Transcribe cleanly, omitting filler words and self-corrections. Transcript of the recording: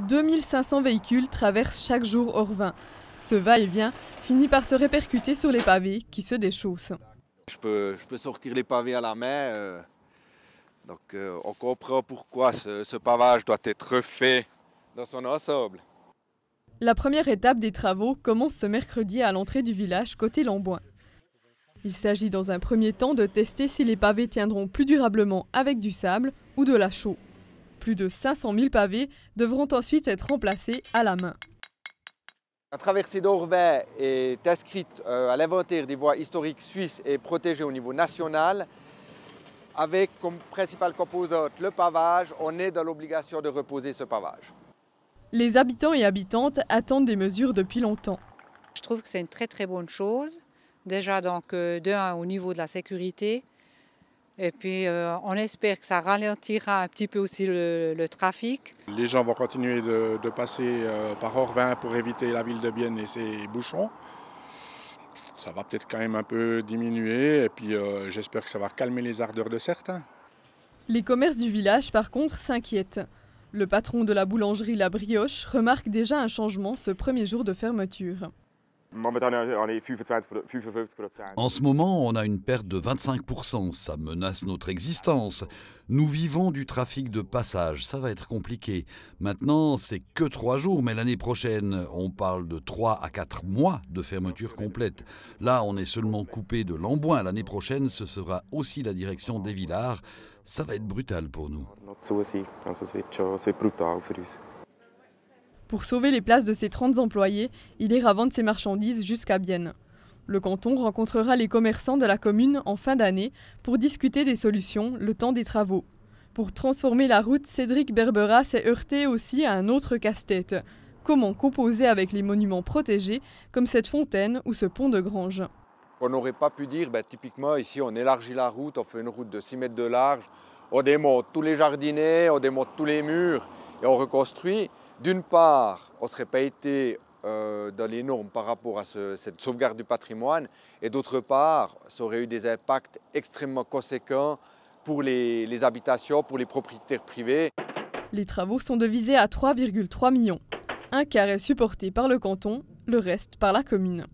2500 véhicules traversent chaque jour Orvin. Ce va-et-vient finit par se répercuter sur les pavés qui se déchaussent. Je peux sortir les pavés à la main, donc on comprend pourquoi ce pavage doit être refait dans son ensemble. La première étape des travaux commence ce mercredi à l'entrée du village côté Lamboin. Il s'agit dans un premier temps de tester si les pavés tiendront plus durablement avec du sable ou de la chaux. Plus de 500 000 pavés devront ensuite être remplacés à la main. La traversée d'Orvin est inscrite à l'inventaire des voies historiques suisses et protégée au niveau national. Avec comme principale composante le pavage, on est dans l'obligation de reposer ce pavage. Les habitants et habitantes attendent des mesures depuis longtemps. Je trouve que c'est une très bonne chose. Déjà donc d'un au niveau de la sécurité. Et puis on espère que ça ralentira un petit peu aussi le trafic. Les gens vont continuer de passer par Orvin pour éviter la ville de Bienne et ses bouchons. Ça va peut-être quand même un peu diminuer et puis j'espère que ça va calmer les ardeurs de certains. Les commerces du village par contre s'inquiètent. Le patron de la boulangerie La Brioche remarque déjà un changement ce premier jour de fermeture. En ce moment, on a une perte de 25%. Ça menace notre existence. Nous vivons du trafic de passage. Ça va être compliqué. Maintenant, c'est que 3 jours, mais l'année prochaine, on parle de 3 à 4 mois de fermeture complète. Là, on est seulement coupé de Lamboin. L'année prochaine, ce sera aussi la direction des Villars. Ça va être brutal pour nous. Pour sauver les places de ses 30 employés, il ira vendre ses marchandises jusqu'à Bienne. Le canton rencontrera les commerçants de la commune en fin d'année pour discuter des solutions le temps des travaux. Pour transformer la route, Cédric Berbera s'est heurté aussi à un autre casse-tête. Comment composer avec les monuments protégés comme cette fontaine ou ce pont de Grange? On n'aurait pas pu dire, typiquement ici on élargit la route, on fait une route de 6 mètres de large, on démonte tous les jardinets, on démonte tous les murs et on reconstruit. D'une part, on ne serait pas été dans les normes par rapport à cette sauvegarde du patrimoine et d'autre part, ça aurait eu des impacts extrêmement conséquents pour les habitations, pour les propriétaires privés. Les travaux sont devisés à 3,3 millions. Un quart est supporté par le canton, le reste par la commune.